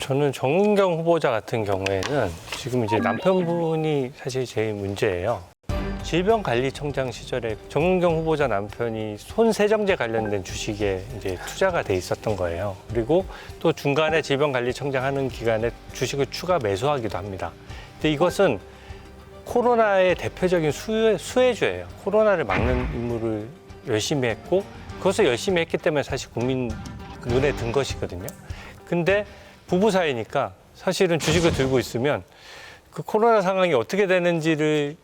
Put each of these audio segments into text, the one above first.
저는 정은경 후보자 같은 경우에는 지금 이제 남편분이 사실 제일 문제예요. 질병관리청장 시절에 정은경 후보자 남편이 손세정제 관련된 주식에 이제 투자가 돼 있었던 거예요. 그리고 또 중간에 질병관리청장 하는 기간에 주식을 추가 매수하기도 합니다. 근데 이것은 코로나의 대표적인 수혜주예요. 코로나를 막는 임무를 열심히 했고 그것을 열심히 했기 때문에 사실 국민 눈에 든 것이거든요. 근데 부부 사이니까 사실은 주식을 들고 있으면 그 코로나 상황이 어떻게 되는지를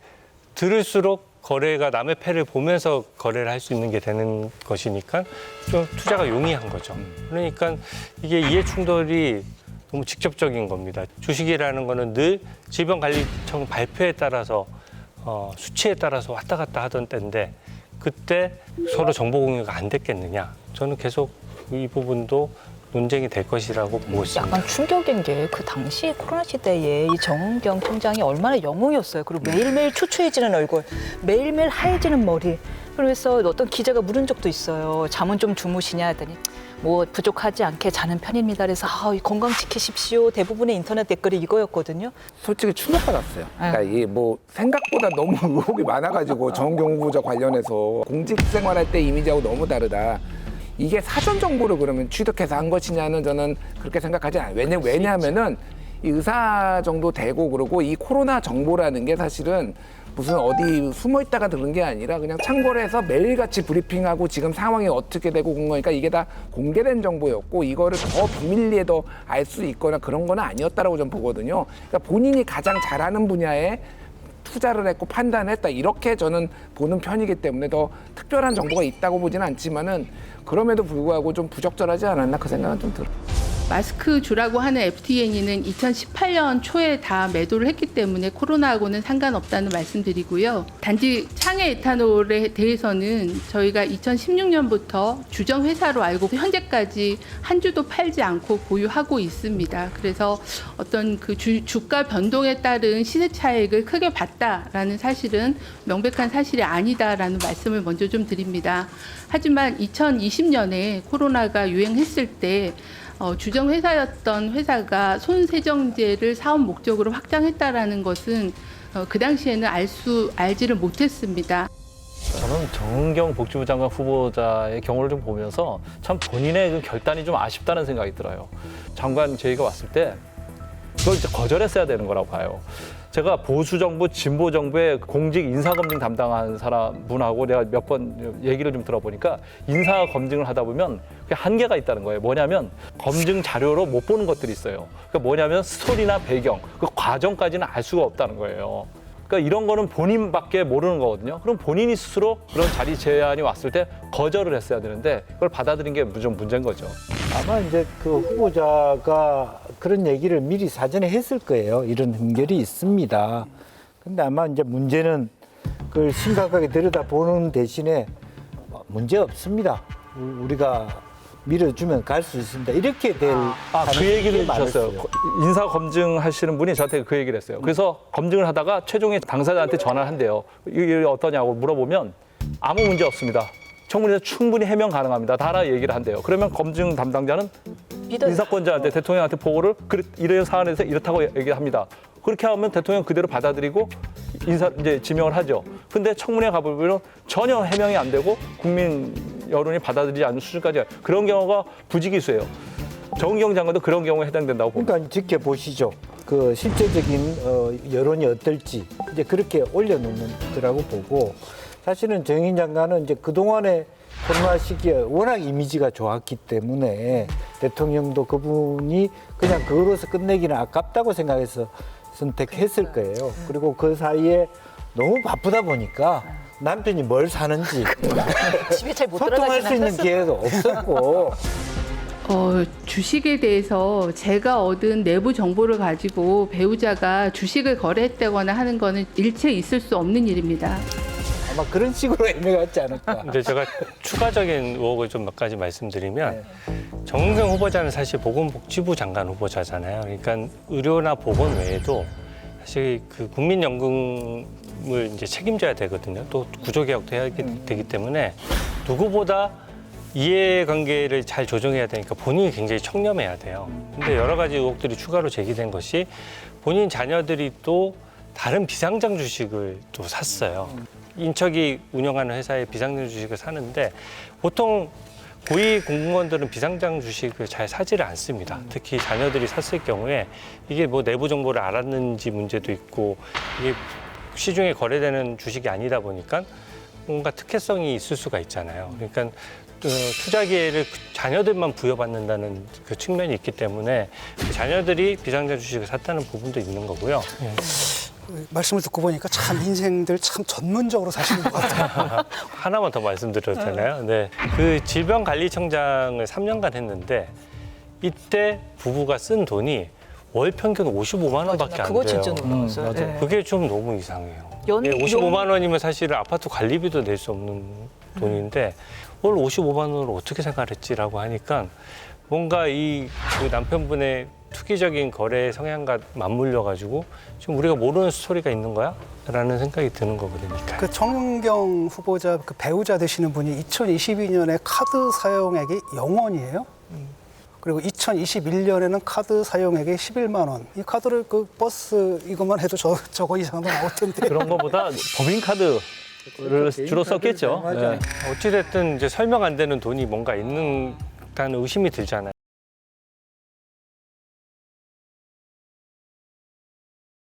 들을수록 거래가 남의 패를 보면서 거래를 할 수 있는 게 되는 것이니까 좀 투자가 용이한 거죠. 그러니까 이게 이해 충돌이 너무 직접적인 겁니다. 주식이라는 거는 늘 질병관리청 발표에 따라서 수치에 따라서 왔다 갔다 하던 때인데 그때 서로 정보 공유가 안 됐겠느냐. 저는 계속 이 부분도 논쟁이 될 것이라고 보고 있습니다. 약간 충격인 게 그 당시 코로나 시대에 이 정은경 총장이 얼마나 영웅이었어요. 그리고 매일매일 초췌해지는 얼굴, 매일매일 하얘지는 머리. 그래서 어떤 기자가 물은 적도 있어요. 잠은 좀 주무시냐 했더니 뭐 부족하지 않게 자는 편입니다. 그래서 건강 지키십시오. 대부분의 인터넷 댓글이 이거였거든요. 솔직히 충격받았어요. 그러니까 이게 뭐 생각보다 너무 의혹이 많아가지고 정은경 후보자 관련해서 공직 생활할 때 이미지하고 너무 다르다. 이게 사전 정보를 그러면 취득해서 한 것이냐는 저는 그렇게 생각하지 않아요. 왜냐하면은 이 의사 정도 되고 그러고 이 코로나 정보라는 게 사실은 무슨 어디 숨어 있다가 들은 게 아니라 그냥 참고를 해서 매일같이 브리핑하고 지금 상황이 어떻게 되고 그런 거니까 이게 다 공개된 정보였고 이거를 더 비밀리에 더 알 수 있거나 그런 건 아니었다라고 좀 보거든요. 그러니까 본인이 가장 잘하는 분야에 투자를 했고 판단을 했다 이렇게 저는 보는 편이기 때문에 더 특별한 정보가 있다고 보지는 않지만은 그럼에도 불구하고 좀 부적절하지 않았나 그 생각은 좀 들어요. 마스크 주라고 하는 FTN이는 2018년 초에 다 매도를 했기 때문에 코로나하고는 상관없다는 말씀드리고요. 단지 창해 에탄올에 대해서는 저희가 2016년부터 주정 회사로 알고 현재까지 한 주도 팔지 않고 보유하고 있습니다. 그래서 어떤 그 주가 변동에 따른 시세 차익을 크게 봤다라는 사실은 명백한 사실이 아니다라는 말씀을 먼저 좀 드립니다. 하지만 2020년에 코로나가 유행했을 때 주정 회사였던 회사가 손세정제를 사업 목적으로 확장했다라는 것은 그 당시에는 알지를 못했습니다. 저는 정은경 복지부 장관 후보자의 경우를 좀 보면서 참 본인의 그 결단이 좀 아쉽다는 생각이 들어요. 장관 제의가 왔을 때 그걸 이제 거절했어야 되는 거라고 봐요. 제가 보수 정부, 진보 정부의 공직 인사 검증 담당한 분하고 내가 몇 번 얘기를 좀 들어보니까 인사 검증을 하다 보면 그게 한계가 있다는 거예요. 뭐냐면 검증 자료로 못 보는 것들이 있어요. 그러니까 뭐냐면 스토리나 배경, 그 과정까지는 알 수가 없다는 거예요. 그러니까 이런 거는 본인밖에 모르는 거거든요. 그럼 본인이 스스로 그런 자리 제안이 왔을 때 거절을 했어야 되는데 그걸 받아들인 게 좀 문제인 거죠. 아마 이제 그 후보자가 그런 얘기를 미리 사전에 했을 거예요. 이런 흠결이 있습니다. 근데 아마 이제 문제는 그걸 심각하게 들여다보는 대신에 문제 없습니다. 우리가 밀어주면 갈 수 있습니다. 이렇게 될 그 얘기를 많았어요. 해주셨어요. 인사 검증하시는 분이 저한테 그 얘기를 했어요. 그래서 검증을 하다가 최종에 당사자한테 전화를 한대요. 이게 어떠냐고 물어보면 아무 문제 없습니다. 청문회에서 충분히 해명 가능합니다. 다라 얘기를 한대요. 그러면 검증 담당자는 인사권자한테 대통령한테 보고를 이런 사안에서 이렇다고 얘기합니다. 그렇게 하면 대통령 그대로 받아들이고 이제 지명을 하죠. 근데 청문회 가보면 전혀 해명이 안 되고 국민 여론이 받아들이지 않는 수준까지 그런 경우가 부지기수예요. 정은경 장관도 그런 경우에 해당된다고 봅니다. 그러니까 지켜보시죠. 그 실제적인 여론이 어떨지 이제 그렇게 올려놓는 거라고 보고 사실은 정인 장관은 이제 그동안의 코로나 시기에 워낙 이미지가 좋았기 때문에 대통령도 그분이 그냥 그거로서 끝내기는 아깝다고 생각해서 선택했을 거예요. 그리고 그 사이에 너무 바쁘다 보니까 남편이 뭘 사는지 집에 잘 못 소통할 수 있는 들어가시나 기회도 없었고 주식에 대해서 제가 얻은 내부 정보를 가지고 배우자가 주식을 거래했다거나 하는 거는 일체 있을 수 없는 일입니다. 아마 그런 식으로 애매하지 않을까. 근데 제가 추가적인 의혹을 좀 몇 가지 말씀드리면 정은경 후보자는 사실 보건복지부 장관 후보자잖아요. 그러니까 의료나 보건 외에도 사실 그 국민연금을 이제 책임져야 되거든요. 또 구조개혁도 해야 되기 때문에 누구보다 이해관계를 잘 조정해야 되니까 본인이 굉장히 청렴해야 돼요. 근데 여러 가지 의혹들이 추가로 제기된 것이 본인 자녀들이 또 다른 비상장 주식을 또 샀어요. 인척이 운영하는 회사의 비상장 주식을 사는데 보통 고위 공무원들은 비상장 주식을 잘 사지를 않습니다. 특히 자녀들이 샀을 경우에 이게 뭐 내부 정보를 알았는지 문제도 있고 이게 시중에 거래되는 주식이 아니다 보니까 뭔가 특혜성이 있을 수가 있잖아요. 그러니까 투자 기회를 자녀들만 부여받는다는 그 측면이 있기 때문에 자녀들이 비상장 주식을 샀다는 부분도 있는 거고요. 말씀을 듣고 보니까 참 인생들 참 전문적으로 사시는 것 같아요. 하나만 더 말씀드려도 되나요? 네. 그 질병관리청장을 3년간 했는데 이때 부부가 쓴 돈이 월 평균 55만 원밖에 안 돼요. 그거 진짜 놀랐어요. 네. 그게 좀 너무 이상해요. 연- 55만 원이면 사실은 아파트 관리비도 낼 수 없는 돈인데 월 55만 원으로 어떻게 생활했지라고 하니까 뭔가 그 남편분의 투기적인 거래 성향과 맞물려 가지고 지금 우리가 모르는 스토리가 있는 거야? 라는 생각이 드는 거거든요. 그 정은경 후보자 그 배우자 되시는 분이 2022년에 카드 사용액이 0원이에요. 그리고 2021년에는 카드 사용액이 11만 원. 이 카드를 그 버스 이것만 해도 저거 이상도 나올 텐데. 그런 것보다 법인카드를 주로 썼겠죠. 맞아요. 네. 어찌됐든 이제 설명 안 되는 돈이 뭔가 있다는 의심이 들잖아요.